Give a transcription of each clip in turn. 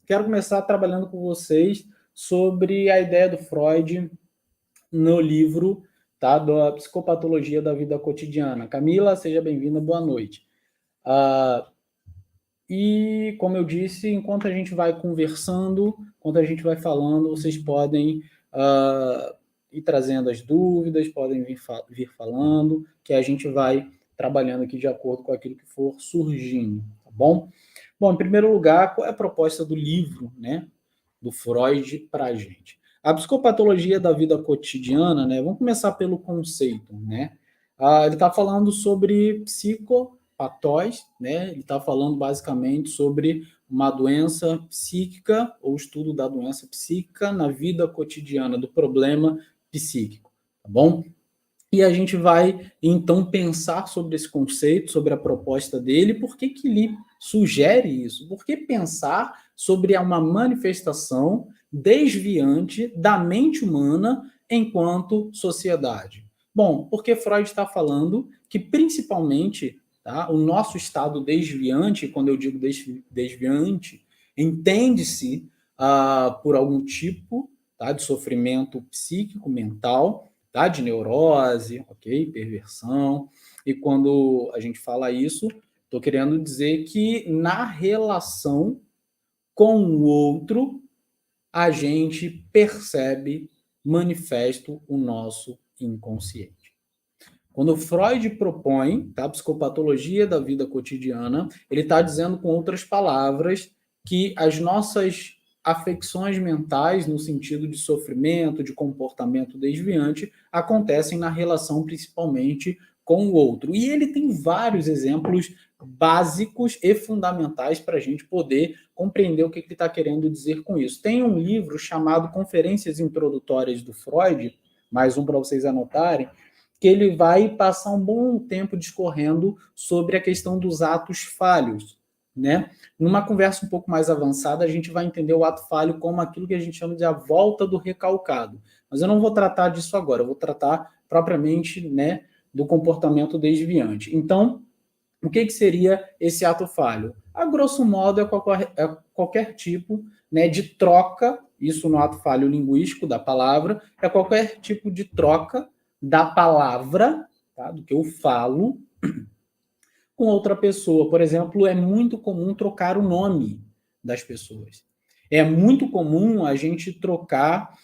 quero começar trabalhando com vocês sobre a ideia do Freud no livro, tá, da Psicopatologia da Vida Cotidiana. Camila, seja bem-vinda, boa noite. E, como eu disse, enquanto a gente vai conversando, enquanto a gente vai falando, vocês podem ir trazendo as dúvidas, podem vir falando, que a gente vai trabalhando aqui de acordo com aquilo que for surgindo, tá bom? Bom, em primeiro lugar, qual é a proposta do livro, né, do Freud para a gente? A psicopatologia da vida cotidiana, né, vamos começar pelo conceito, né? Ele está falando sobre psicopatós, né? Ele está falando basicamente sobre uma doença psíquica, ou estudo da doença psíquica na vida cotidiana, do problema psíquico, tá bom? E a gente vai, então, pensar sobre esse conceito, sobre a proposta dele, por que ele sugere isso? Por que pensar sobre uma manifestação desviante da mente humana enquanto sociedade? Bom, porque Freud está falando que, principalmente, tá, o nosso estado desviante, quando eu digo desviante, entende-se por algum tipo, tá, de sofrimento psíquico, mental, tá, de neurose, ok, perversão. E quando a gente fala isso, estou querendo dizer que na relação com o outro, a gente percebe manifesto o nosso inconsciente. Quando Freud propõe, tá, a psicopatologia da vida cotidiana, ele está dizendo, com outras palavras, que as nossas afecções mentais, no sentido de sofrimento, de comportamento desviante, acontecem na relação principalmente com o outro. E ele tem vários exemplos básicos e fundamentais para a gente poder compreender o que ele está querendo dizer com isso. Tem um livro chamado Conferências Introdutórias do Freud, mais um para vocês anotarem, que ele vai passar um bom tempo discorrendo sobre a questão dos atos falhos, né? Numa conversa um pouco mais avançada, a gente vai entender o ato falho como aquilo que a gente chama de a volta do recalcado. Mas eu não vou tratar disso agora, eu vou tratar propriamente, né, do comportamento desviante. Então, o que seria esse ato falho? A grosso modo, é qualquer tipo, né, de troca, isso no ato falho linguístico da palavra, é qualquer tipo de troca da palavra, tá, do que eu falo, com outra pessoa. Por exemplo, é muito comum trocar o nome das pessoas. É muito comum a gente trocar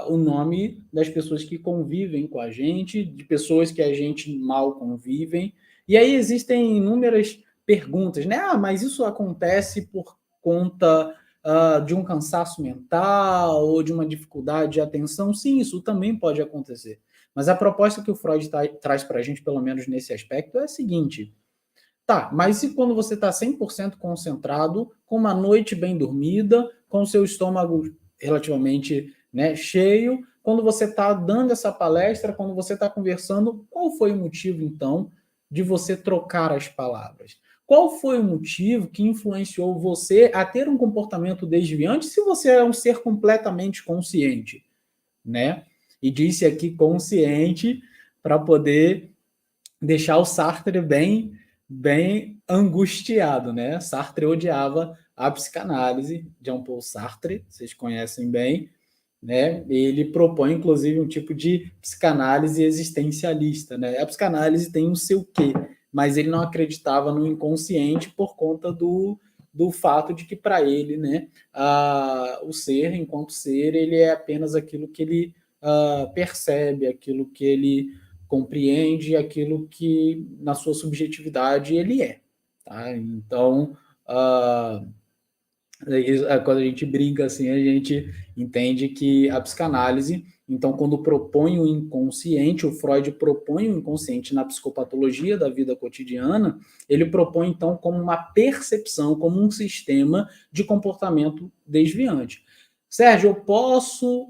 o nome das pessoas que convivem com a gente, de pessoas que a gente mal convivem. E aí existem inúmeras perguntas, né? Mas isso acontece por conta de um cansaço mental ou de uma dificuldade de atenção? Sim, isso também pode acontecer. Mas a proposta que o Freud traz para a gente, pelo menos nesse aspecto, é a seguinte: tá, mas e quando você está 100% concentrado, com uma noite bem dormida, com o seu estômago relativamente, né, cheio, quando você está dando essa palestra, quando você está conversando, qual foi o motivo, então, de você trocar as palavras? Qual foi o motivo que influenciou você a ter um comportamento desviante se você é um ser completamente consciente, né? E disse aqui consciente para poder deixar o Sartre bem angustiado, né? Sartre odiava a psicanálise, Jean-Paul Sartre, vocês conhecem bem, né? Ele propõe, inclusive, um tipo de psicanálise existencialista, né? A psicanálise tem um seu quê, mas ele não acreditava no inconsciente por conta do fato de que, para ele, né, o ser, enquanto ser, ele é apenas aquilo que ele percebe, aquilo que ele compreende, aquilo que, na sua subjetividade, ele é. Tá? Então, quando a gente brinca assim, a gente entende que a psicanálise, então, quando propõe o inconsciente, o Freud propõe o inconsciente na psicopatologia da vida cotidiana, ele propõe, então, como uma percepção, como um sistema de comportamento desviante. Sérgio, eu posso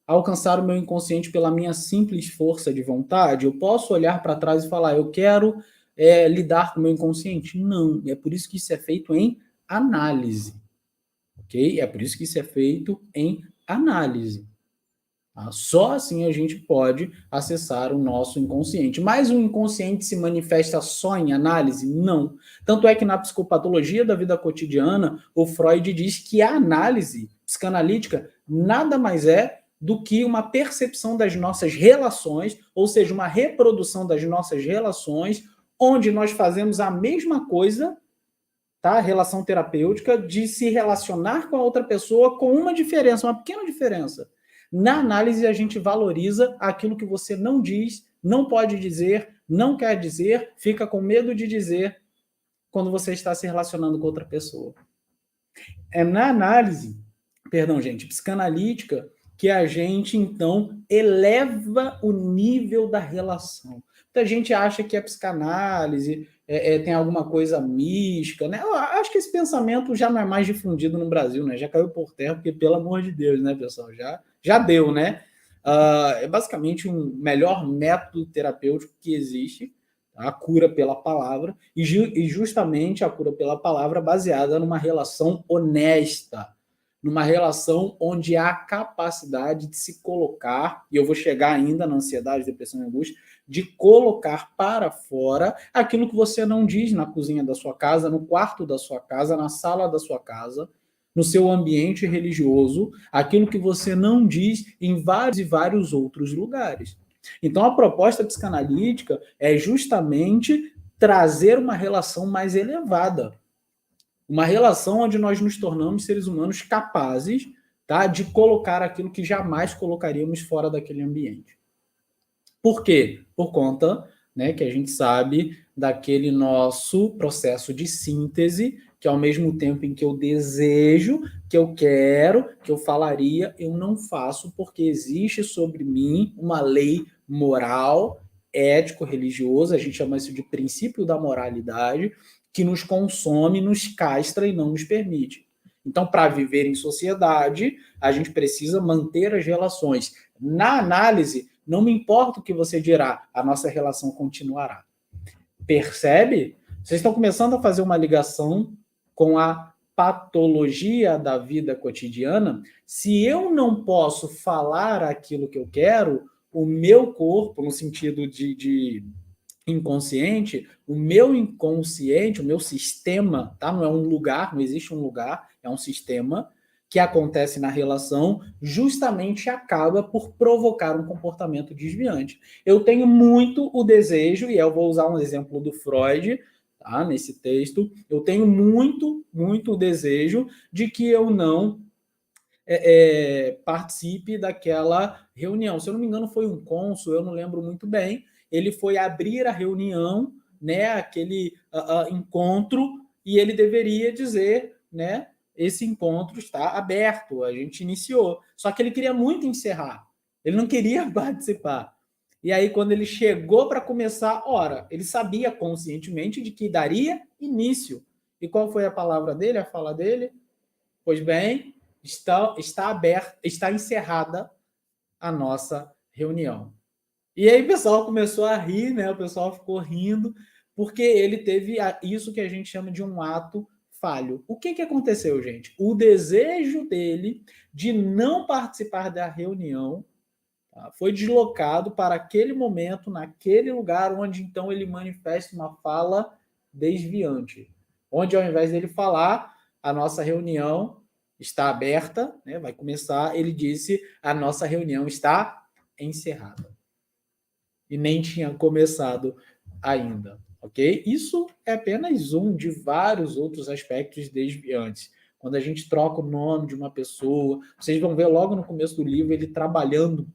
alcançar o meu inconsciente pela minha simples força de vontade? Eu posso olhar para trás e falar, eu quero lidar com o meu inconsciente? Não, é por isso que isso é feito em análise. Ok? É por isso que isso é feito em análise. Tá? Só assim a gente pode acessar o nosso inconsciente. Mas o inconsciente se manifesta só em análise? Não. Tanto é que na psicopatologia da vida cotidiana, o Freud diz que a análise psicanalítica nada mais é do que uma percepção das nossas relações, ou seja, uma reprodução das nossas relações, onde nós fazemos a mesma coisa, tá? Relação terapêutica, de se relacionar com a outra pessoa com uma diferença, uma pequena diferença. Na análise, a gente valoriza aquilo que você não diz, não pode dizer, não quer dizer, fica com medo de dizer quando você está se relacionando com outra pessoa. É na análise, perdão, gente, psicanalítica, que a gente, então, eleva o nível da relação. Muita gente acha que a psicanálise tem alguma coisa mística, né? Eu acho que esse pensamento já não é mais difundido no Brasil, né? Já caiu por terra, porque, pelo amor de Deus, né, pessoal? Já deu, né? É basicamente um melhor método terapêutico que existe, a cura pela palavra, e justamente a cura pela palavra baseada numa relação honesta, numa relação onde há capacidade de se colocar, e eu vou chegar ainda na ansiedade, depressão e angústia, de colocar para fora aquilo que você não diz na cozinha da sua casa, no quarto da sua casa, na sala da sua casa, no seu ambiente religioso, aquilo que você não diz em vários e vários outros lugares. Então, a proposta psicanalítica é justamente trazer uma relação mais elevada, uma relação onde nós nos tornamos seres humanos capazes, tá, de colocar aquilo que jamais colocaríamos fora daquele ambiente. Por quê? Por conta, né, que a gente sabe daquele nosso processo de síntese, que ao mesmo tempo em que eu desejo, que eu quero, que eu falaria, eu não faço, porque existe sobre mim uma lei moral, ético-religiosa, a gente chama isso de princípio da moralidade, que nos consome, nos castra e não nos permite. Então, para viver em sociedade, a gente precisa manter as relações. Na análise, não me importa o que você dirá, a nossa relação continuará. Percebe? Vocês estão começando a fazer uma ligação com a patologia da vida cotidiana. Se eu não posso falar aquilo que eu quero, o meu corpo, no sentido de inconsciente, o meu inconsciente, o meu sistema, tá? Não é um lugar, não existe um lugar, é um sistema que acontece na relação, justamente acaba por provocar um comportamento desviante. Eu tenho muito o desejo, e eu vou usar um exemplo do Freud, tá? Nesse texto, eu tenho muito o desejo de que eu não participe daquela reunião. Se eu não me engano, foi um cônsul, eu não lembro muito bem. Ele foi abrir a reunião, né, aquele encontro, e ele deveria dizer, né, esse encontro está aberto, a gente iniciou. Só que ele queria muito encerrar, ele não queria participar. E aí, quando ele chegou para começar, ora, ele sabia conscientemente de que daria início. E qual foi a palavra dele, a fala dele? Pois bem, está aberta, está encerrada a nossa reunião. E aí o pessoal começou a rir, né? O pessoal ficou rindo, porque ele teve isso que a gente chama de um ato falho. O que aconteceu, gente? O desejo dele de não participar da reunião, tá, foi deslocado para aquele momento, naquele lugar, onde então ele manifesta uma fala desviante. Onde ao invés dele falar, a nossa reunião está aberta, né, vai começar, ele disse, a nossa reunião está encerrada. E nem tinha começado ainda, ok? Isso é apenas um de vários outros aspectos desviantes. Quando a gente troca o nome de uma pessoa, vocês vão ver logo no começo do livro ele trabalhando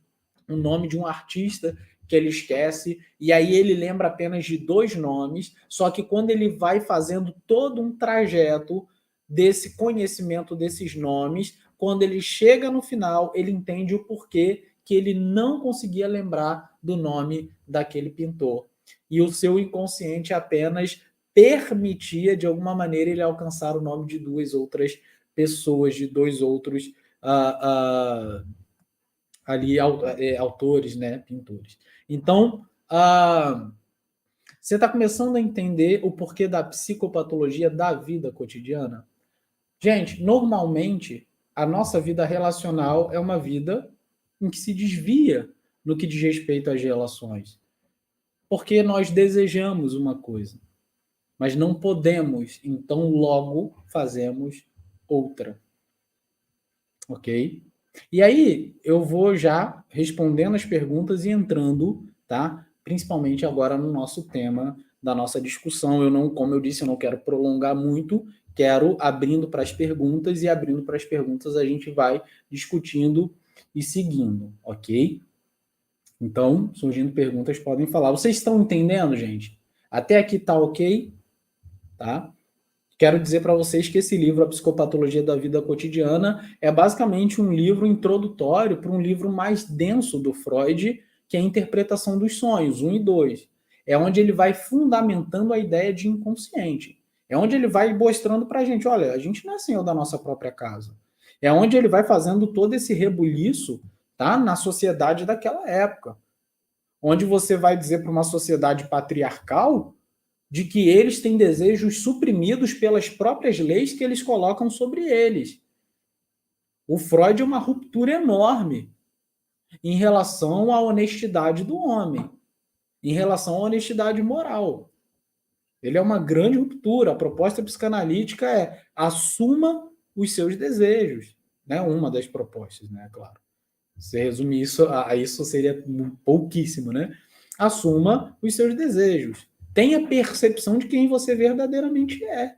o nome de um artista que ele esquece, e aí ele lembra apenas de 2 nomes, só que quando ele vai fazendo todo um trajeto desse conhecimento desses nomes, quando ele chega no final, ele entende o porquê que ele não conseguia lembrar do nome daquele pintor. E o seu inconsciente apenas permitia, de alguma maneira, ele alcançar o nome de 2 outras pessoas, de 2 outros ali autores, né, pintores. Então, você está começando a entender o porquê da psicopatologia da vida cotidiana? Gente, normalmente, a nossa vida relacional é uma vida em que se desvia no que diz respeito às relações. Porque nós desejamos uma coisa, mas não podemos, então logo fazemos outra. Ok? E aí eu vou já respondendo as perguntas e entrando, tá? Principalmente agora no nosso tema da nossa discussão. Eu não, como eu disse, eu não quero prolongar muito, quero abrindo para as perguntas, e abrindo para as perguntas a gente vai discutindo e seguindo, ok? Então, surgindo perguntas, podem falar. Vocês estão entendendo, gente? Até aqui tá ok? Tá? Quero dizer para vocês que esse livro, A Psicopatologia da Vida Cotidiana, é basicamente um livro introdutório para um livro mais denso do Freud, que é a Interpretação dos Sonhos, 1 e 2. É onde ele vai fundamentando a ideia de inconsciente. É onde ele vai mostrando para a gente, olha, a gente não é senhor da nossa própria casa. É onde ele vai fazendo todo esse rebuliço, tá, na sociedade daquela época. Onde você vai dizer para uma sociedade patriarcal de que eles têm desejos suprimidos pelas próprias leis que eles colocam sobre eles. O Freud é uma ruptura enorme em relação à honestidade do homem, em relação à honestidade moral. Ele é uma grande ruptura. A proposta psicanalítica é assuma os seus desejos. Né? Uma das propostas, né? Claro. Se resumir isso, a isso seria pouquíssimo, né? Assuma os seus desejos. Tenha percepção de quem você verdadeiramente é.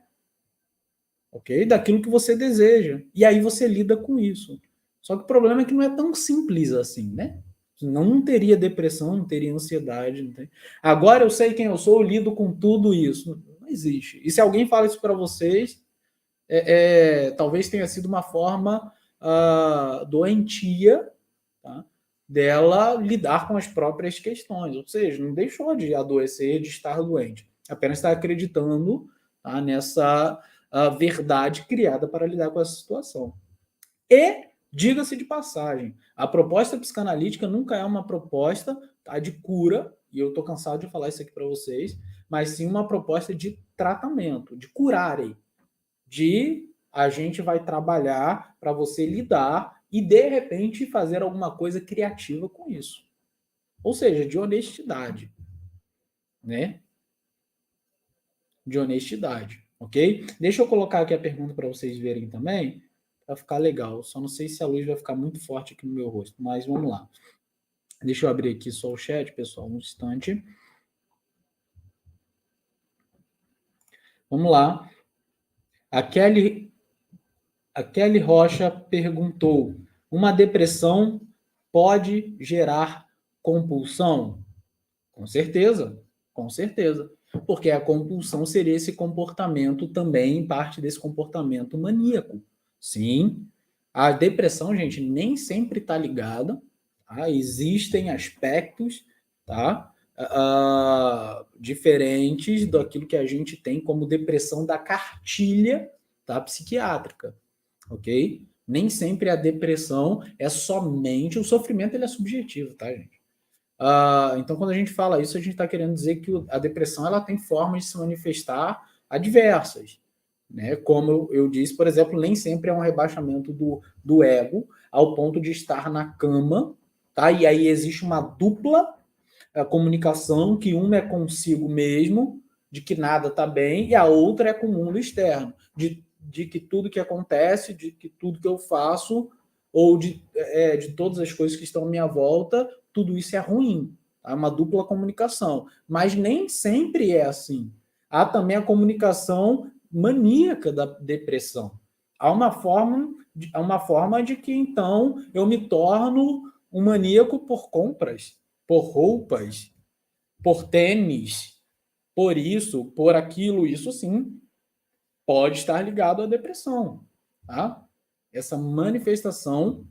Ok? Daquilo que você deseja. E aí você lida com isso. Só que o problema é que não é tão simples assim, né? Não teria depressão, não teria ansiedade. Não tem... Agora eu sei quem eu sou, eu lido com tudo isso. Não existe. E se alguém fala isso para vocês, talvez tenha sido uma forma doentia, tá, dela lidar com as próprias questões. Ou seja, não deixou de adoecer, de estar doente. Apenas está acreditando, tá, nessa verdade criada para lidar com essa situação. E, diga-se de passagem, a proposta psicanalítica nunca é uma proposta, tá, de cura, e eu estou cansado de falar isso aqui para vocês, mas sim uma proposta de tratamento, de curarem, de a gente vai trabalhar para você lidar e, de repente, fazer alguma coisa criativa com isso. Ou seja, de honestidade, né? De honestidade, ok? Deixa eu colocar aqui a pergunta para vocês verem também, para ficar legal. Só não sei se a luz vai ficar muito forte aqui no meu rosto, mas vamos lá. Deixa eu abrir aqui só o chat, pessoal, um instante. Vamos lá. A Kelly Rocha perguntou: uma depressão pode gerar compulsão? Com certeza, com certeza. Porque a compulsão seria esse comportamento também, parte desse comportamento maníaco. Sim, a depressão, gente, nem sempre está ligada. Tá? Existem aspectos, tá, diferentes daquilo que a gente tem como depressão da cartilha, tá, psiquiátrica. Ok? Nem sempre a depressão é somente... O sofrimento ele é subjetivo, tá, gente? Então, quando a gente fala isso, a gente está querendo dizer que a depressão ela tem formas de se manifestar adversas. Né? Como eu disse, por exemplo, nem sempre é um rebaixamento do ego ao ponto de estar na cama, tá? E aí existe uma dupla comunicação, que uma é consigo mesmo, de que nada está bem, e a outra é com o mundo externo, de que tudo que acontece, de que tudo que eu faço, ou de todas as coisas que estão à minha volta, tudo isso é ruim. É uma dupla comunicação. Mas nem sempre é assim. Há também a comunicação maníaca da depressão. Há uma forma de que, então, eu me torno um maníaco por compras, por roupas, por tênis, por isso, por aquilo. Isso sim pode estar ligado à depressão. Tá? Essa manifestação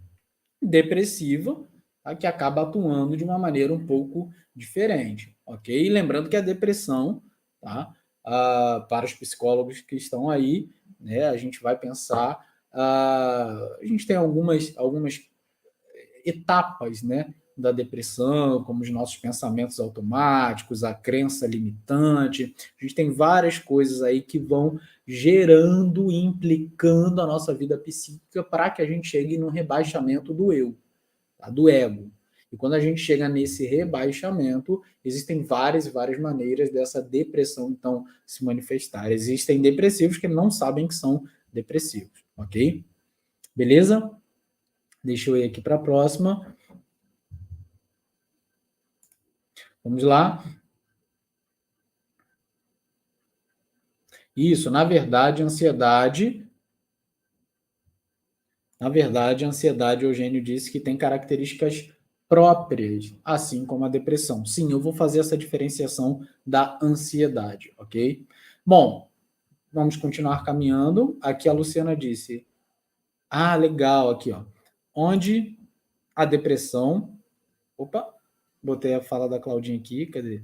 depressiva, tá, que acaba atuando de uma maneira um pouco diferente, ok? E lembrando que a depressão, tá, para os psicólogos que estão aí, né, a gente vai pensar, a gente tem algumas etapas, né, da depressão, como os nossos pensamentos automáticos, a crença limitante. A gente tem várias coisas aí que vão gerando e implicando a nossa vida psíquica para que a gente chegue no rebaixamento do eu. tá? Do ego. E quando a gente chega nesse rebaixamento, existem várias e várias maneiras dessa depressão, então, se manifestar. Existem depressivos que não sabem que são depressivos, ok? Beleza? Deixa eu ir aqui para a próxima. Vamos lá. Isso, na verdade, a ansiedade, Eugênio disse que tem características próprias, assim como a depressão. Sim, eu vou fazer essa diferenciação da ansiedade, ok? Bom, vamos continuar caminhando. Aqui a Luciana disse, legal, aqui, ó. Onde a depressão... Opa, botei a fala da Claudinha aqui, cadê?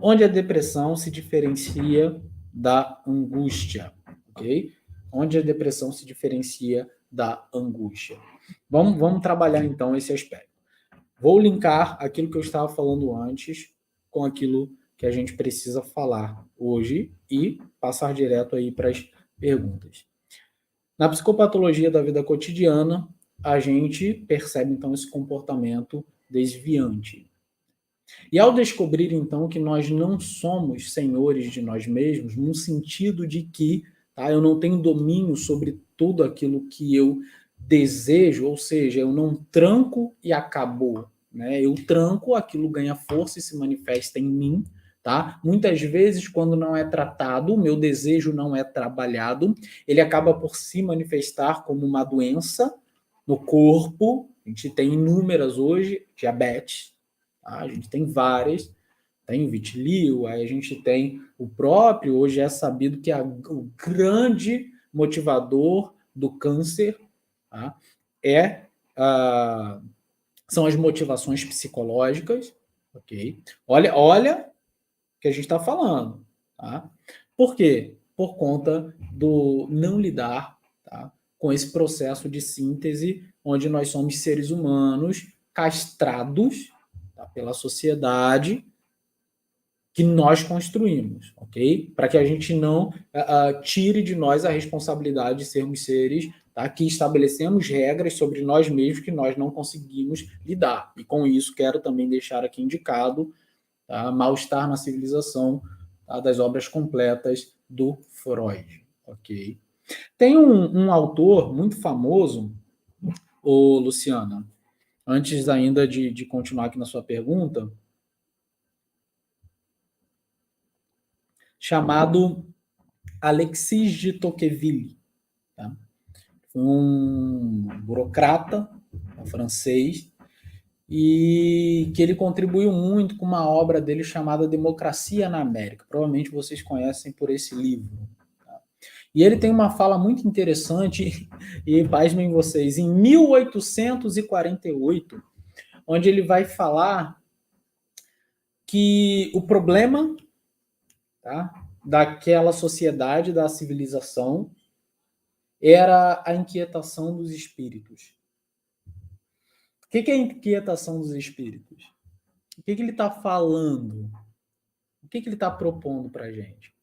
Onde a depressão se diferencia da angústia, ok? Onde a depressão se diferencia da angústia. Vamos trabalhar, então, esse aspecto. Vou linkar aquilo que eu estava falando antes com aquilo que a gente precisa falar hoje e passar direto aí para as perguntas. Na psicopatologia da vida cotidiana, a gente percebe, então, esse comportamento desviante. E ao descobrir, então, que nós não somos senhores de nós mesmos, no sentido de que eu não tenho domínio sobre tudo aquilo que eu desejo, ou seja, eu não tranco e acabou. Né? Eu tranco, aquilo ganha força e se manifesta em mim. Tá? Muitas vezes, quando não é tratado, o meu desejo não é trabalhado, ele acaba por se manifestar como uma doença no corpo. A gente tem inúmeras hoje, diabetes, tá? A gente tem várias, tem vitiligo, aí a gente tem o próprio, hoje é sabido que o grande motivador do câncer, tá? São as motivações psicológicas, ok? Olha o que a gente está falando, tá? Por quê? Por conta do não lidar, tá, com esse processo de síntese, onde nós somos seres humanos castrados, tá, pela sociedade que nós construímos, ok? Para que a gente não tire de nós a responsabilidade de sermos seres, tá, que estabelecemos regras sobre nós mesmos que nós não conseguimos lidar. E com isso quero também deixar aqui indicado, tá, Mal-Estar na Civilização, tá, das obras completas do Freud, ok? Tem um autor muito famoso, Luciana, antes ainda de continuar aqui na sua pergunta, chamado Alexis de Tocqueville. Tá? Foi um burocrata francês e que ele contribuiu muito com uma obra dele chamada Democracia na América. Provavelmente vocês conhecem por esse livro. Tá? E ele tem uma fala muito interessante, e pasmem vocês, em 1848, onde ele vai falar que o problema, tá, daquela sociedade, da civilização, era a inquietação dos espíritos. O que é a inquietação dos espíritos? O que ele está falando? O que ele está propondo para a gente?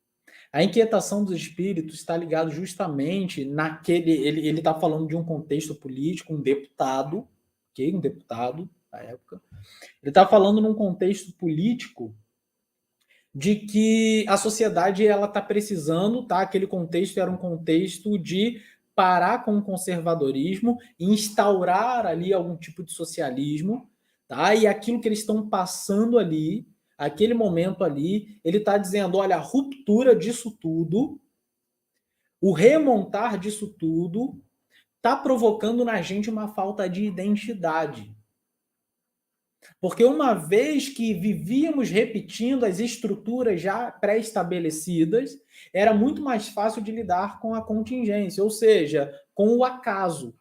A inquietação dos espíritos está ligado justamente naquele... Ele está falando de um contexto político, um deputado, okay? Um deputado da época. Ele está falando num contexto político de que a sociedade ela está precisando, tá? Aquele contexto era um contexto de parar com o conservadorismo, instaurar ali algum tipo de socialismo, tá? E aquilo que eles estão passando ali, aquele momento ali, ele está dizendo, olha, a ruptura disso tudo, o remontar disso tudo, está provocando na gente uma falta de identidade. Porque uma vez que vivíamos repetindo as estruturas já pré-estabelecidas, era muito mais fácil de lidar com a contingência, ou seja, com o acaso.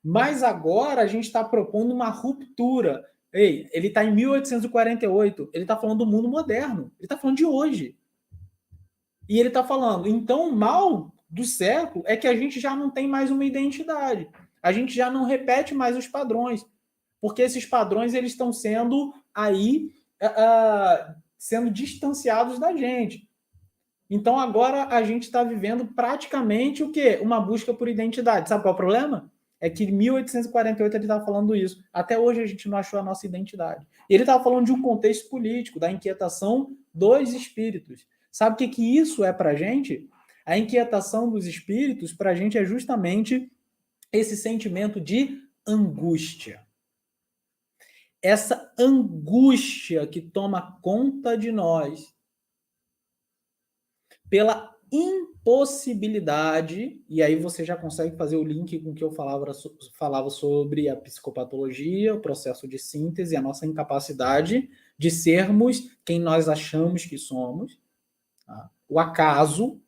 Mas agora a gente está propondo uma ruptura. Ei, ele está em 1848, ele está falando do mundo moderno, ele está falando de hoje. E ele está falando, então o mal do século é que a gente já não tem mais uma identidade, a gente já não repete mais os padrões, porque esses padrões eles estão sendo aí sendo distanciados da gente. Então agora a gente está vivendo praticamente o quê? Uma busca por identidade. Sabe qual é o problema? é que em 1848 ele estava falando isso. Até hoje a gente não achou a nossa identidade. Ele estava falando de um contexto político, da inquietação dos espíritos. Sabe o que isso é para a gente? A inquietação dos espíritos para a gente é justamente esse sentimento de angústia. Essa angústia que toma conta de nós pela impossibilidade, e aí você já consegue fazer o link com o que eu falava sobre a psicopatologia, o processo de síntese, a nossa incapacidade de sermos quem nós achamos que somos, tá? O acaso,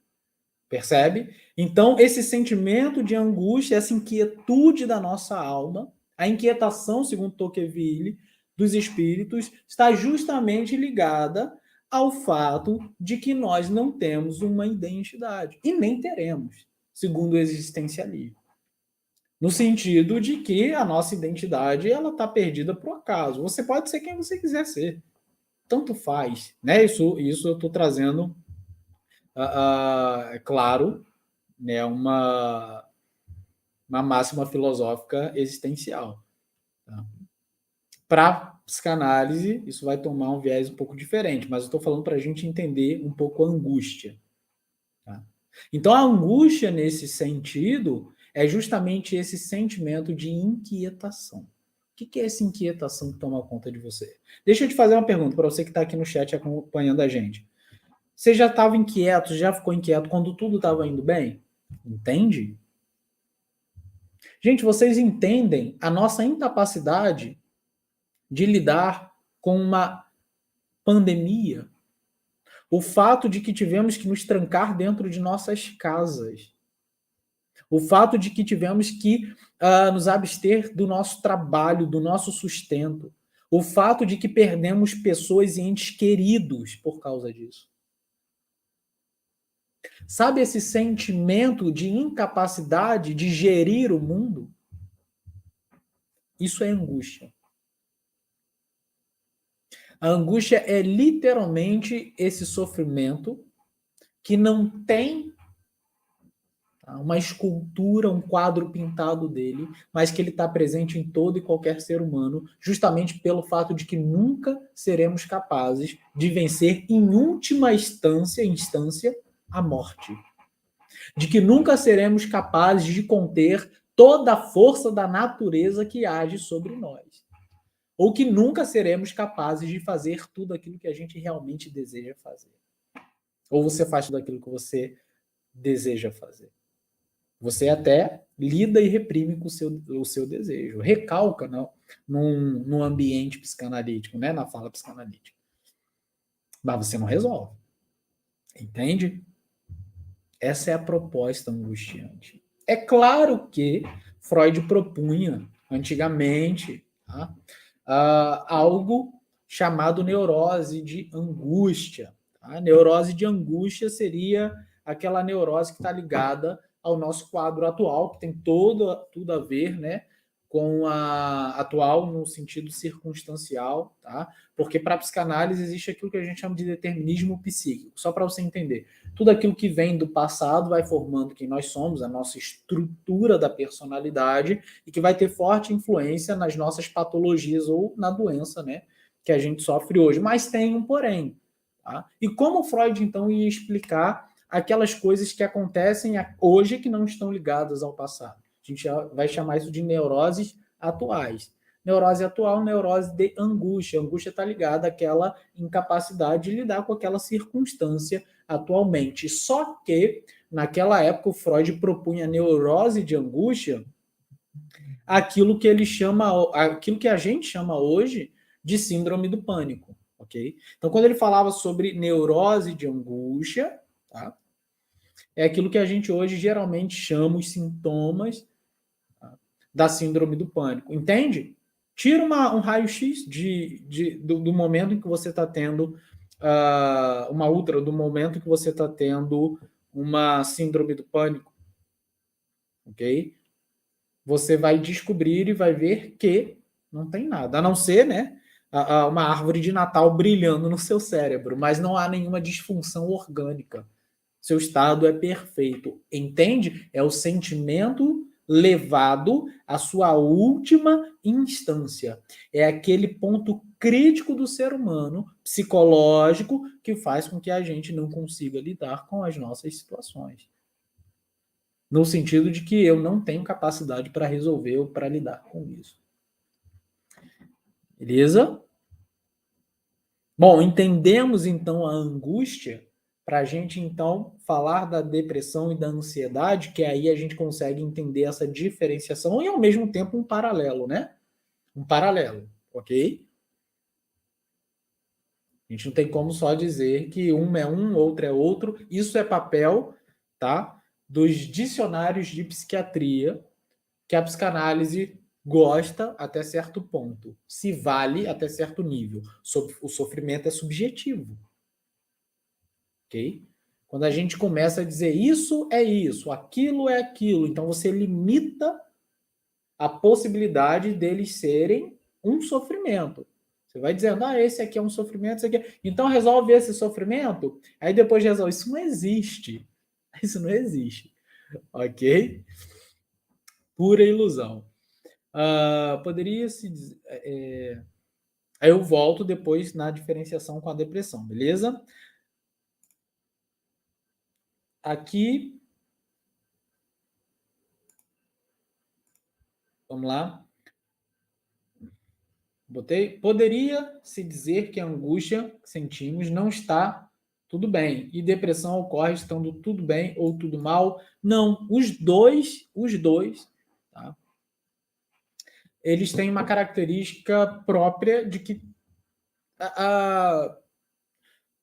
percebe? Então, esse sentimento de angústia, essa inquietude da nossa alma, a inquietação, segundo Tocqueville, dos espíritos, está justamente ligada ao fato de que nós não temos uma identidade, e nem teremos, segundo o existencialismo. No sentido de que a nossa identidade ela está perdida por acaso. Você pode ser quem você quiser ser. Tanto faz. Né? Isso eu estou trazendo, é claro, né, uma máxima filosófica existencial. Tá? Para psicanálise, isso vai tomar um viés um pouco diferente, mas eu estou falando para a gente entender um pouco a angústia. Tá? Então, a angústia, nesse sentido, é justamente esse sentimento de inquietação. O que é essa inquietação que toma conta de você? Deixa eu te fazer uma pergunta para você que está aqui no chat acompanhando a gente. Você já estava inquieto, já ficou inquieto quando tudo estava indo bem? Entende? Gente, vocês entendem a nossa incapacidade de lidar com uma pandemia? O fato de que tivemos que nos trancar dentro de nossas casas. O fato de que tivemos que nos abster do nosso trabalho, do nosso sustento. O fato de que perdemos pessoas e entes queridos por causa disso. Sabe esse sentimento de incapacidade de gerir o mundo? Isso é angústia. A angústia é literalmente esse sofrimento que não tem uma escultura, um quadro pintado dele, mas que ele está presente em todo e qualquer ser humano, justamente pelo fato de que nunca seremos capazes de vencer, em última instância, a morte. De que nunca seremos capazes de conter toda a força da natureza que age sobre nós. Ou que nunca seremos capazes de fazer tudo aquilo que a gente realmente deseja fazer. Ou você faz tudo aquilo que você deseja fazer. Você até lida e reprime com o seu desejo. Recalca num ambiente psicanalítico, né? Na fala psicanalítica. Mas você não resolve. Entende? Essa é a proposta angustiante. É claro que Freud propunha, antigamente, tá? Algo chamado neurose de angústia. A neurose de angústia seria aquela neurose que está ligada ao nosso quadro atual, que tem tudo a ver, né, com a atual no sentido circunstancial, tá? Porque para a psicanálise existe aquilo que a gente chama de determinismo psíquico. Só para você entender, tudo aquilo que vem do passado vai formando quem nós somos, a nossa estrutura da personalidade, e que vai ter forte influência nas nossas patologias ou na doença, né, que a gente sofre hoje. Mas tem um porém. Tá? E como Freud, então, ia explicar aquelas coisas que acontecem hoje que não estão ligadas ao passado? A gente vai chamar isso de neuroses atuais. Neurose atual, neurose de angústia. A angústia está ligada àquela incapacidade de lidar com aquela circunstância atualmente. Só que, naquela época, o Freud propunha a neurose de angústia, aquilo que aquilo que a gente chama hoje de síndrome do pânico. Okay? Então, quando ele falava sobre neurose de angústia, tá? É aquilo que a gente hoje geralmente chama os sintomas, tá, da síndrome do pânico. Entende? Tira um raio-x do momento em que você está tendo uma ultra, do momento em que você está tendo uma síndrome do pânico. Ok? Você vai descobrir e vai ver que não tem nada, a não ser, né, uma árvore de Natal brilhando no seu cérebro, mas não há nenhuma disfunção orgânica. Seu estado é perfeito. Entende? É o sentimento levado à sua última instância. É aquele ponto crítico do ser humano, psicológico, que faz com que a gente não consiga lidar com as nossas situações. No sentido de que eu não tenho capacidade para resolver ou para lidar com isso. Beleza? Bom, entendemos então a angústia para a gente então falar da depressão e da ansiedade, que aí a gente consegue entender essa diferenciação e ao mesmo tempo um paralelo, né? Um paralelo, ok? A gente não tem como só dizer que um é um, outro é outro. Isso é papel, tá? Dos dicionários de psiquiatria, que a psicanálise gosta até certo ponto, se vale até certo nível. O sofrimento é subjetivo, ok? Quando a gente começa a dizer isso é isso, aquilo é aquilo, então você limita a possibilidade deles serem um sofrimento. Você vai dizendo, esse aqui é um sofrimento, esse aqui é... Então resolve esse sofrimento, aí depois resolve. Isso não existe. Isso não existe, ok? Pura ilusão. Poderia se dizer... Aí eu volto depois na diferenciação com a depressão, beleza? Aqui, vamos lá. Botei. Poderia se dizer que a angústia que sentimos não está tudo bem e depressão ocorre estando tudo bem ou tudo mal? Não, os dois, tá? Eles têm uma característica própria de que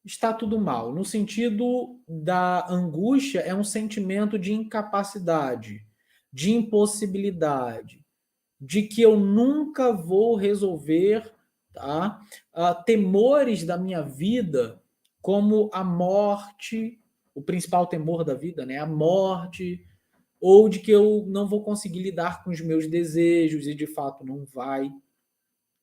está tudo mal. No sentido da angústia, é um sentimento de incapacidade, de impossibilidade, de que eu nunca vou resolver, tá? Temores da minha vida, como a morte, o principal temor da vida, né? A morte, ou de que eu não vou conseguir lidar com os meus desejos e de fato não vai,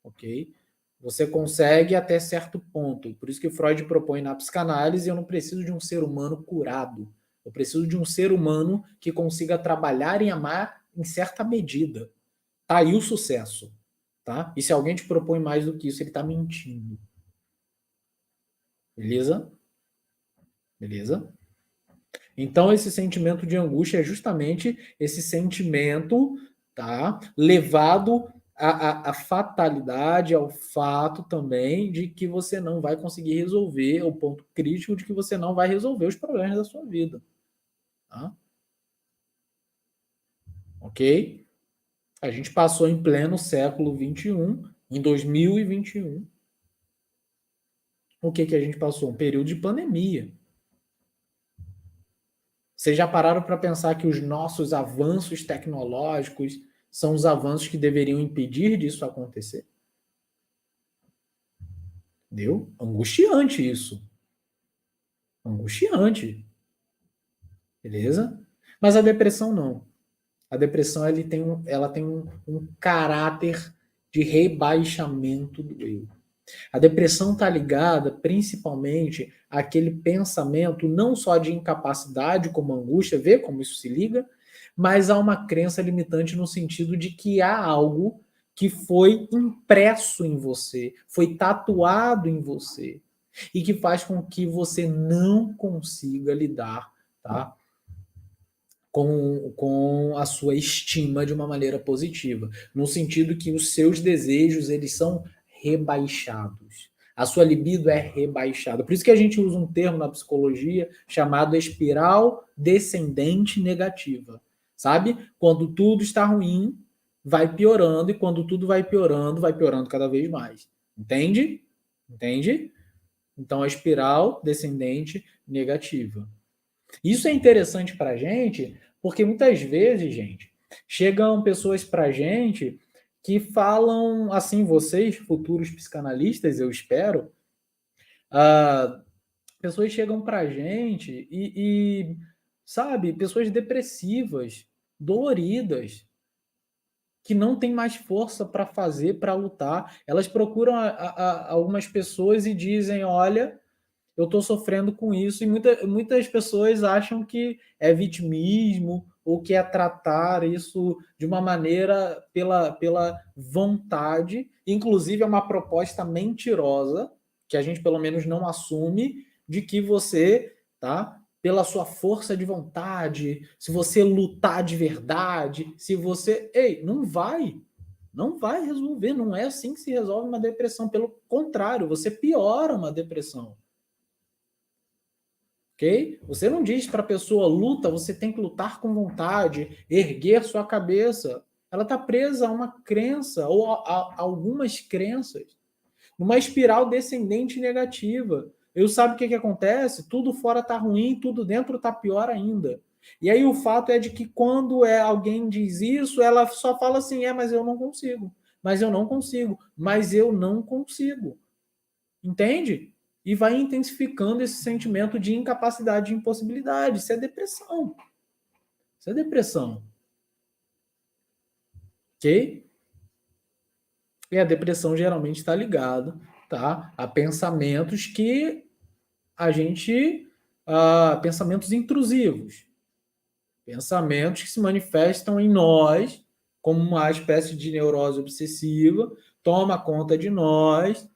ok? Você consegue até certo ponto. Por isso que Freud propõe na psicanálise, eu não preciso de um ser humano curado. Eu preciso de um ser humano que consiga trabalhar e amar em certa medida. Tá aí o sucesso, tá? E se alguém te propõe mais do que isso, ele tá mentindo. Beleza? Beleza? Então, esse sentimento de angústia é justamente esse sentimento, tá? Levado à fatalidade, ao fato também de que você não vai conseguir resolver, o ponto crítico de que você não vai resolver os problemas da sua vida. Tá? Ok? A gente passou em pleno século XXI, em 2021. O que a gente passou? Um período de pandemia. Vocês já pararam para pensar que os nossos avanços tecnológicos são os avanços que deveriam impedir disso acontecer? Entendeu? Angustiante isso. Angustiante. Beleza? Mas a depressão não. A depressão ela tem um caráter de rebaixamento do eu. A depressão está ligada principalmente àquele pensamento não só de incapacidade como angústia, vê como isso se liga, mas há uma crença limitante no sentido de que há algo que foi impresso em você, foi tatuado em você, e que faz com que você não consiga lidar, tá? Com a sua estima de uma maneira positiva, no sentido que os seus desejos eles são rebaixados. A sua libido é rebaixada. Por isso que a gente usa um termo na psicologia chamado espiral descendente negativa. Sabe? Quando tudo está ruim, vai piorando, e quando tudo vai piorando cada vez mais. Entende? Entende? Então, a espiral descendente negativa. Isso é interessante para a gente, porque muitas vezes, gente, chegam pessoas para a gente que falam assim, vocês, futuros psicanalistas, eu espero, pessoas chegam para a gente sabe, pessoas depressivas, doloridas, que não tem mais força para fazer, para lutar. Elas procuram algumas pessoas e dizem, olha, eu estou sofrendo com isso, e muitas pessoas acham que é vitimismo ou quer tratar isso de uma maneira pela vontade, inclusive é uma proposta mentirosa, que a gente pelo menos não assume, de que você, tá, pela sua força de vontade, se você lutar de verdade, se você... Ei, não vai resolver, não é assim que se resolve uma depressão, pelo contrário, você piora uma depressão. Ok? Você não diz para a pessoa, luta, você tem que lutar com vontade, erguer sua cabeça. Ela está presa a uma crença, ou a algumas crenças, numa espiral descendente negativa. Eu sabe o que acontece? Tudo fora está ruim, tudo dentro está pior ainda. E aí o fato é de que quando alguém diz isso, ela só fala assim, mas eu não consigo, mas eu não consigo, mas eu não consigo. Entende? E vai intensificando esse sentimento de incapacidade, de impossibilidade. Isso é depressão. Isso é depressão. Ok? E a depressão geralmente está ligada, tá, a pensamentos que a gente... pensamentos intrusivos. Pensamentos que se manifestam em nós como uma espécie de neurose obsessiva, toma conta de nós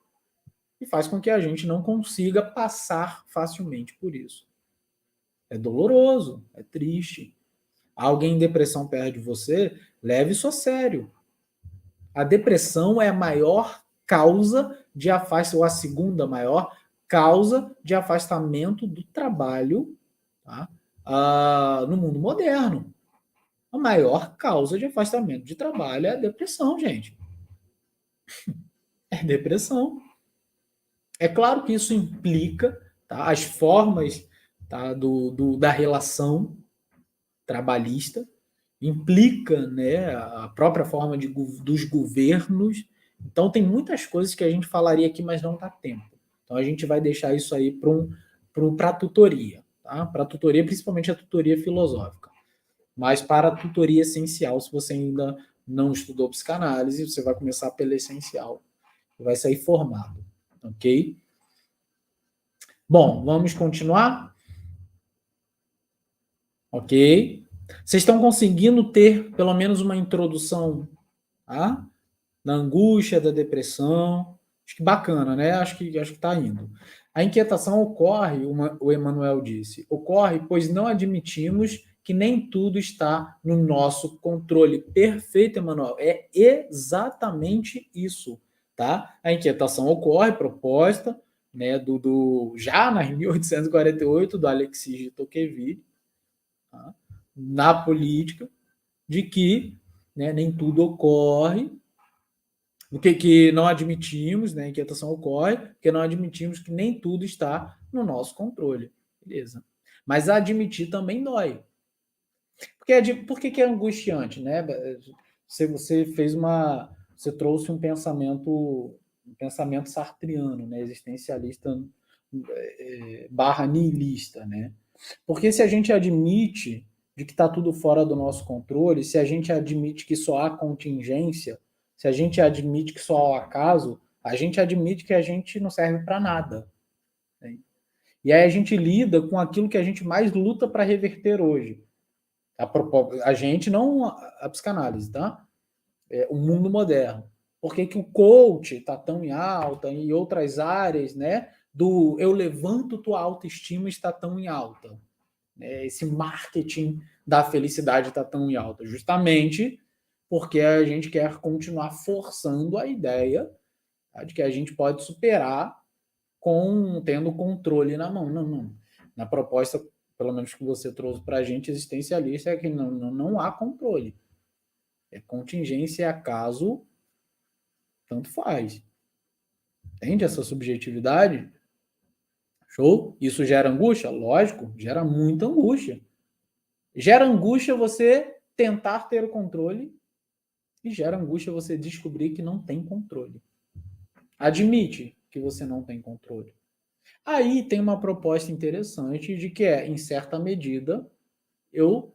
e faz com que a gente não consiga passar facilmente por isso. É doloroso, é triste. Alguém em depressão perto de você, leve isso a sério. A depressão é a maior causa de afastamento, ou a segunda maior causa de afastamento do trabalho, tá? No mundo moderno. A maior causa de afastamento de trabalho é a depressão, gente. É depressão. É claro que isso implica, tá, as formas, tá, da relação trabalhista, implica, né, a própria forma dos governos. Então, tem muitas coisas que a gente falaria aqui, mas não dá tempo. Então, a gente vai deixar isso aí para a tutoria, tá? Para a tutoria, principalmente a tutoria filosófica. Mas para a tutoria essencial, se você ainda não estudou psicanálise, você vai começar pela essencial. Vai sair formado, ok? Bom, vamos continuar? Ok? Vocês estão conseguindo ter pelo menos uma introdução, tá, da angústia, da depressão? Acho que bacana, né? Acho que está indo. A inquietação ocorre, o Emmanuel disse, ocorre pois não admitimos que nem tudo está no nosso controle. Perfeito, Emmanuel. É exatamente isso, tá? A inquietação ocorre, proposta, né, já em 1848, do Alexis de Tocqueville, tá, na política, de que, né, nem tudo ocorre, o que não admitimos, né, a inquietação ocorre, porque não admitimos que nem tudo está no nosso controle. Beleza. Mas admitir também dói. Por que é angustiante, né? Você fez você trouxe um pensamento sartriano, né, existencialista, barra nihilista, né? Porque se a gente admite de que está tudo fora do nosso controle, se a gente admite que só há contingência, se a gente admite que só há o acaso, a gente admite que a gente não serve para nada. Né? E aí a gente lida com aquilo que a gente mais luta para reverter hoje. A gente, não a psicanálise, tá? O mundo moderno. Por que o coach está tão em alta e outras áreas, né? Do eu levanto tua autoestima está tão em alta. Esse marketing da felicidade está tão em alta? Justamente porque a gente quer continuar forçando a ideia, tá, de que a gente pode superar tendo controle na mão. Não. Na proposta, pelo menos que você trouxe para a gente, existencialista, é que não há controle. É contingência, é acaso, tanto faz. Entende essa subjetividade? Show? Isso gera angústia? Lógico, gera muita angústia. Gera angústia você tentar ter o controle e gera angústia você descobrir que não tem controle. Admite que você não tem controle. Aí tem uma proposta interessante de que em certa medida, eu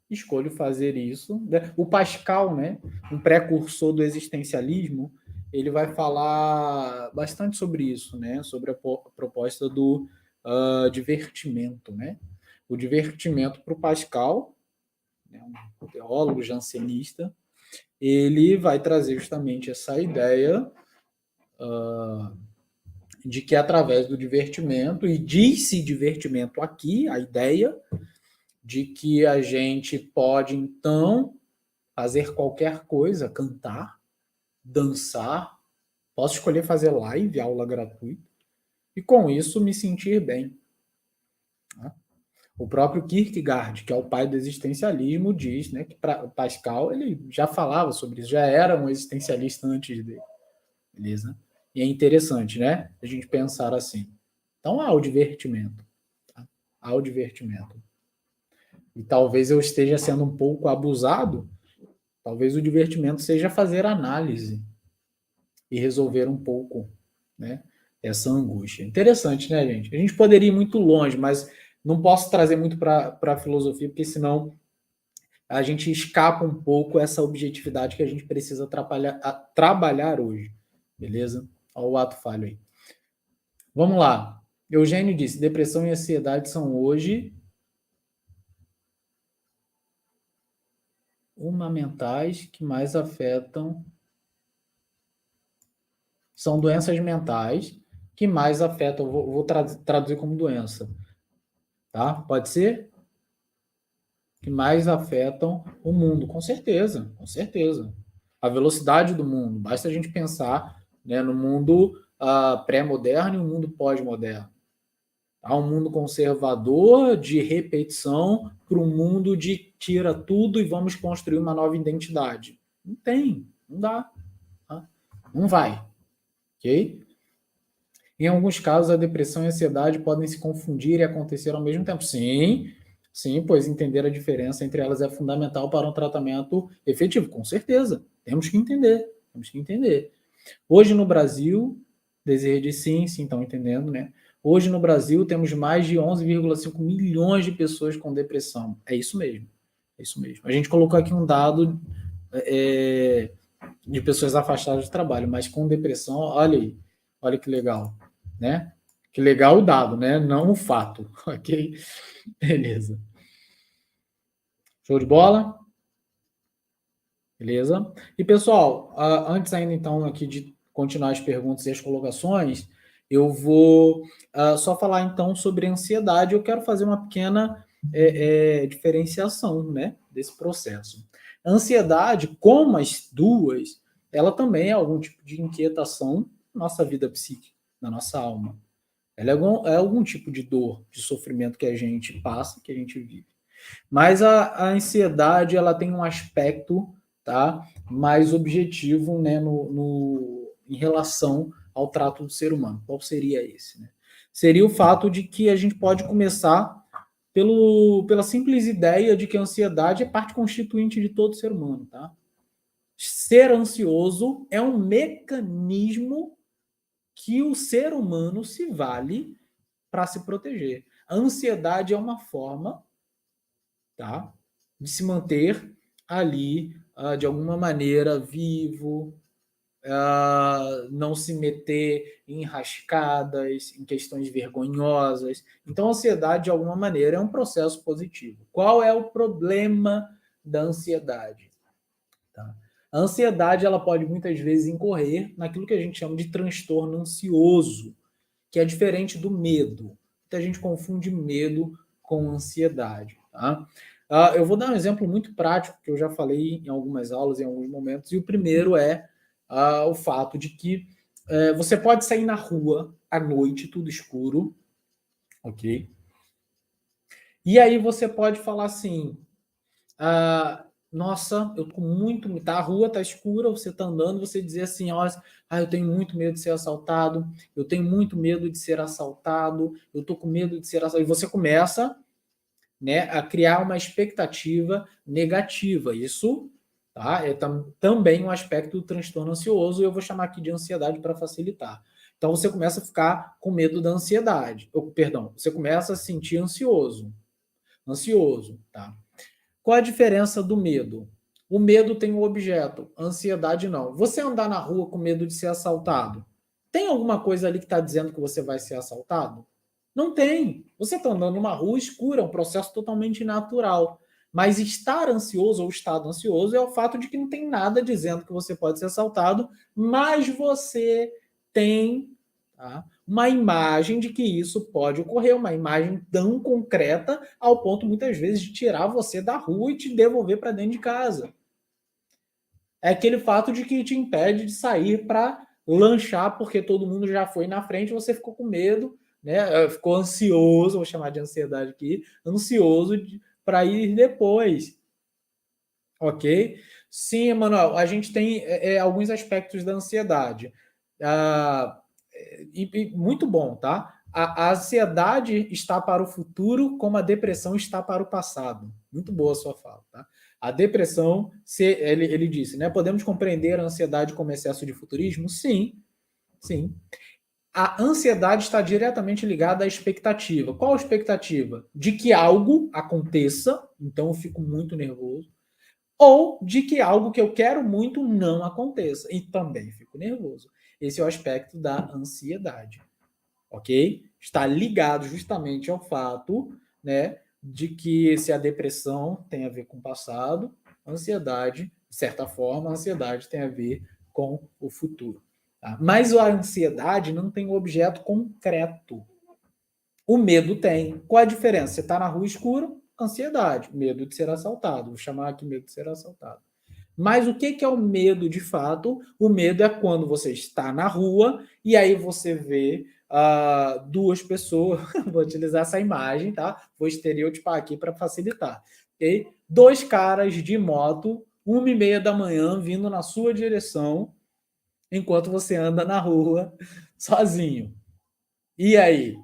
escolho fazer isso. O Pascal, né, um precursor do existencialismo, ele vai falar bastante sobre isso, né, sobre a proposta do divertimento, né? O divertimento para o Pascal, né, um teólogo jansenista, ele vai trazer justamente essa ideia de que através do divertimento, e diz-se divertimento aqui, a ideia de que a gente pode, então, fazer qualquer coisa, cantar, dançar, posso escolher fazer live, aula gratuita, e com isso me sentir bem. O próprio Kierkegaard, que é o pai do existencialismo, diz, né, que Pascal ele já falava sobre isso, já era um existencialista antes dele, beleza? E é interessante, né, a gente pensar assim. Então há o divertimento, tá? Há o divertimento. E talvez eu esteja sendo um pouco abusado, talvez o divertimento seja fazer análise e resolver um pouco, né, essa angústia. Interessante, né, gente? A gente poderia ir muito longe, mas não posso trazer muito para a filosofia, porque senão a gente escapa um pouco essa objetividade que a gente precisa trabalhar hoje, beleza? Olha o ato falho aí. Vamos lá. Eugênio disse, depressão e ansiedade são hoje uma mentais que mais afetam... São doenças mentais que mais afetam... Vou traduzir como doença. Tá? Pode ser? Que mais afetam o mundo, com certeza, com certeza. A velocidade do mundo, basta a gente pensar, né, no mundo pré-moderno e o mundo pós-moderno. Há um mundo conservador de repetição para um mundo de tira tudo e vamos construir uma nova identidade. Não tem, não dá. Tá? Não vai. Ok? Em alguns casos, a depressão e a ansiedade podem se confundir e acontecer ao mesmo tempo. Sim, sim, pois entender a diferença entre elas é fundamental para um tratamento efetivo. Com certeza. Temos que entender. Temos que entender. Hoje no Brasil, Desirê de sim, estão entendendo, né? Hoje no Brasil temos mais de 11,5 milhões de pessoas com depressão. É isso mesmo. É isso mesmo. A gente colocou aqui um dado de pessoas afastadas do trabalho, mas com depressão, olha aí, olha que legal, né? Que legal o dado, né? Não o fato, ok? Beleza. Show de bola? Beleza? E, pessoal, antes ainda, então, aqui de continuar as perguntas e as colocações, eu vou só falar, então, sobre ansiedade. Eu quero fazer uma pequena diferenciação, né, desse processo. A ansiedade, como as duas, ela também é algum tipo de inquietação na nossa vida psíquica, na nossa alma. Ela é algum tipo de dor, de sofrimento que a gente passa, que a gente vive. Mas a ansiedade, ela tem um aspecto, tá, mais objetivo, né, em relação ao trato do ser humano. Qual seria esse? Né? Seria o fato de que a gente pode começar pela simples ideia de que a ansiedade é parte constituinte de todo ser humano. Tá? Ser ansioso é um mecanismo que o ser humano se vale para se proteger. A ansiedade é uma forma, tá, de se manter ali, de alguma maneira, vivo, não se meter em enrascadas, em questões vergonhosas. Então, a ansiedade, de alguma maneira, é um processo positivo. Qual é o problema da ansiedade? Tá? A ansiedade, ela pode muitas vezes incorrer naquilo que a gente chama de transtorno ansioso, que é diferente do medo. Muita gente confunde medo com ansiedade. Tá? Eu vou dar um exemplo muito prático, que eu já falei em algumas aulas, em alguns momentos, e o primeiro é o fato de que você pode sair na rua à noite, tudo escuro, ok? E aí você pode falar assim, nossa, eu tô muito... Tá, a rua tá escura, você tá andando, você dizer assim, eu tenho muito medo de ser assaltado, eu tenho muito medo de ser assaltado, eu tô com medo de ser assaltado. E você começa, né, a criar uma expectativa negativa. Isso, tá, é também um aspecto do transtorno ansioso, e eu vou chamar aqui de ansiedade para facilitar. Então você começa a ficar com medo da ansiedade. Perdão, você começa a se sentir ansioso, tá? Qual a diferença do medo? O medo tem um objeto, a ansiedade não. Você andar na rua com medo de ser assaltado, tem alguma coisa ali que está dizendo que você vai ser assaltado? Não tem. Você está andando numa rua escura, é um processo totalmente natural. Mas estar ansioso ou estado ansioso é o fato de que não tem nada dizendo que você pode ser assaltado, mas você tem, tá, uma imagem de que isso pode ocorrer, uma imagem tão concreta ao ponto, muitas vezes, de tirar você da rua e te devolver para dentro de casa. É aquele fato de que te impede de sair para lanchar, porque todo mundo já foi na frente, você ficou com medo, né? Ficou ansioso, vou chamar de ansiedade aqui, ansioso para ir depois. Ok? Sim, Emanuel, a gente tem alguns aspectos da ansiedade. Ah, muito bom, tá? A ansiedade está para o futuro, como a depressão está para o passado. Muito boa a sua fala, tá? A depressão, ele disse, né? Podemos compreender a ansiedade como excesso de futurismo? Sim, sim. A ansiedade está diretamente ligada à expectativa. Qual a expectativa? De que algo aconteça, então eu fico muito nervoso, ou de que algo que eu quero muito não aconteça, e também fico nervoso. Esse é o aspecto da ansiedade, ok? Está ligado justamente ao fato, né, de que se a depressão tem a ver com o passado, a ansiedade, de certa forma, a ansiedade tem a ver com o futuro. Tá? Mas a ansiedade não tem um objeto concreto. O medo tem. Qual a diferença? Você está na rua escura, ansiedade, medo de ser assaltado. Vou chamar aqui medo de ser assaltado. Mas o que é o medo de fato? O medo é quando você está na rua e aí você vê duas pessoas, vou utilizar essa imagem, tá? Vou estereotipar aqui para facilitar. Okay? Dois caras de moto, 1h30 da manhã, vindo na sua direção, enquanto você anda na rua sozinho. E aí?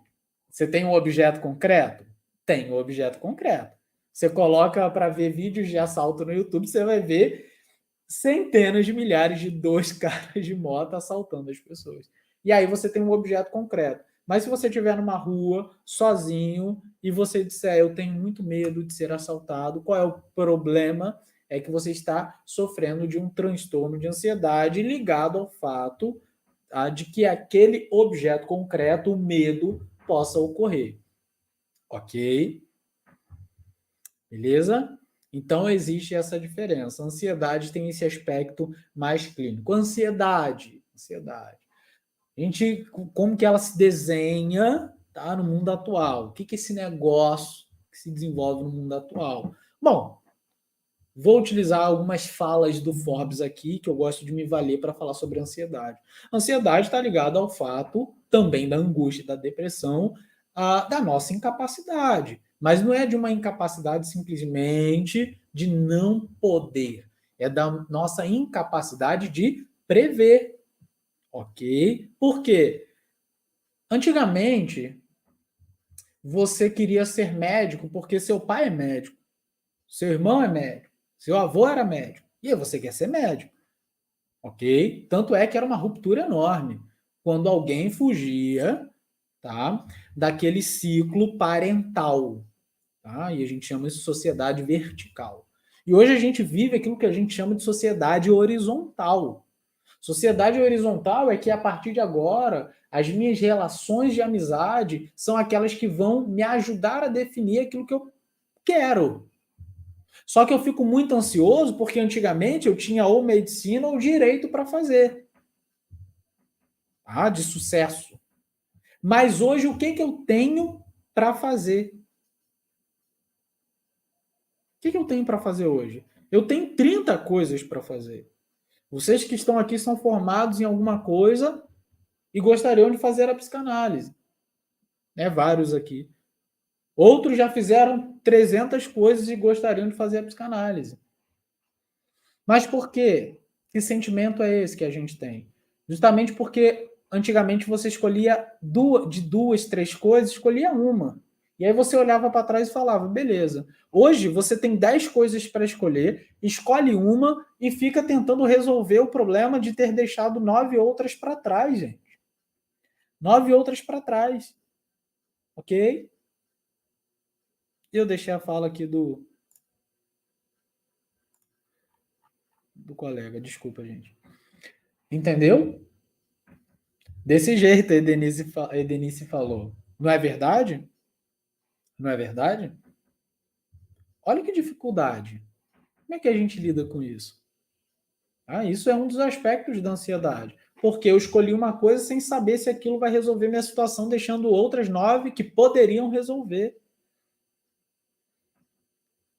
Você tem um objeto concreto? Tem um objeto concreto. Você coloca para ver vídeos de assalto no YouTube, você vai ver centenas de milhares de dois caras de moto assaltando as pessoas. E aí você tem um objeto concreto. Mas se você estiver numa rua, sozinho, e você disser, eu tenho muito medo de ser assaltado, qual é o problema? É que você está sofrendo de um transtorno de ansiedade ligado ao fato de que aquele objeto concreto, o medo, possa ocorrer. Ok? Beleza? Então existe essa diferença. A ansiedade tem esse aspecto mais clínico. Ansiedade. A gente, como que ela se desenha, tá, no mundo atual? O que é esse negócio que se desenvolve no mundo atual? Bom, vou utilizar algumas falas do Forbes aqui, que eu gosto de me valer para falar sobre ansiedade. A ansiedade está ligada ao fato também da angústia, da depressão, da nossa incapacidade. Mas não é de uma incapacidade simplesmente de não poder. É da nossa incapacidade de prever. Ok? Por quê? Antigamente, você queria ser médico porque seu pai é médico, seu irmão é médico, seu avô era médico, e aí você quer ser médico. Ok? Tanto é que era uma ruptura enorme quando alguém fugia, tá, daquele ciclo parental, tá? E a gente chama isso de sociedade vertical. E hoje a gente vive aquilo que a gente chama de sociedade horizontal. Sociedade horizontal é que a partir de agora as minhas relações de amizade são aquelas que vão me ajudar a definir aquilo que eu quero. Só que eu fico muito ansioso porque antigamente eu tinha ou medicina ou direito para fazer, tá? De sucesso. Mas hoje o que eu tenho para fazer? O que eu tenho para fazer hoje? Eu tenho 30 coisas para fazer. Vocês que estão aqui são formados em alguma coisa e gostariam de fazer a psicanálise. Né? Vários aqui. Outros já fizeram 300 coisas e gostariam de fazer a psicanálise. Mas por quê? Que sentimento é esse que a gente tem? Justamente porque antigamente você escolhia de duas, três coisas, escolhia uma. E aí você olhava para trás e falava, beleza. Hoje você tem 10 coisas para escolher, escolhe uma e fica tentando resolver o problema de ter deixado 9 outras para trás, gente. 9 outras para trás. Ok? Eu deixei a fala aqui do colega, desculpa, gente. Entendeu? Desse jeito, a Edenice falou. Não é verdade? Não é verdade? Olha que dificuldade. Como é que a gente lida com isso? Isso é um dos aspectos da ansiedade. Porque eu escolhi uma coisa sem saber se aquilo vai resolver minha situação, deixando outras 9 que poderiam resolver.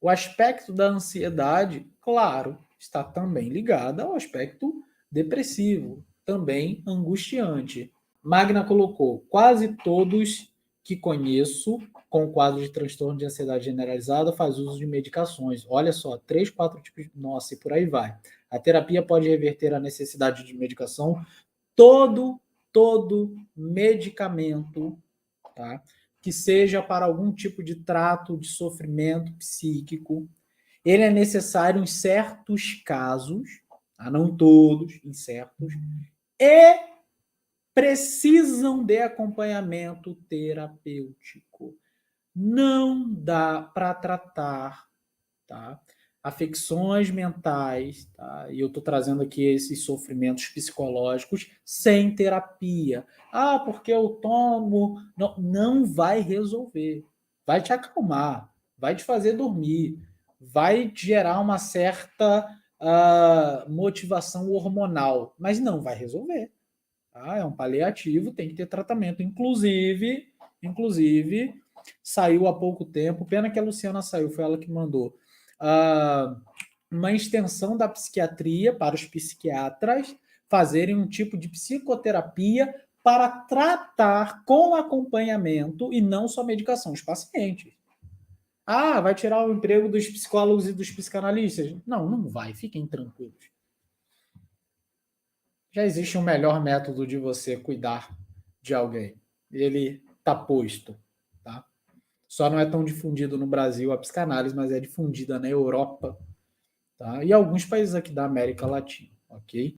O aspecto da ansiedade, claro, está também ligado ao aspecto depressivo, também angustiante. Magna colocou: quase todos que conheço com quadro de transtorno de ansiedade generalizada faz uso de medicações. Olha só, 3, 4 tipos. Nossa, e por aí vai. A terapia pode reverter a necessidade de medicação. Todo medicamento, tá? Que seja para algum tipo de trato de sofrimento psíquico, ele é necessário em certos casos, tá? Não todos, em certos, e precisam de acompanhamento terapêutico. Não dá para tratar, tá? Afecções mentais, tá? E eu estou trazendo aqui esses sofrimentos psicológicos sem terapia. Porque eu tomo. Não, não vai resolver. Vai te acalmar, vai te fazer dormir, vai gerar uma certa motivação hormonal, mas não vai resolver. Tá? É um paliativo, tem que ter tratamento. Inclusive, saiu há pouco tempo, pena que a Luciana saiu, foi ela que mandou, uma extensão da psiquiatria para os psiquiatras fazerem um tipo de psicoterapia para tratar com acompanhamento e não só medicação os pacientes. Vai tirar o emprego dos psicólogos e dos psicanalistas? Não, não vai, fiquem tranquilos. Já existe um melhor método de você cuidar de alguém. Ele está posto, tá? Só não é tão difundido no Brasil a psicanálise, mas é difundida na Europa, tá? E alguns países aqui da América Latina, ok?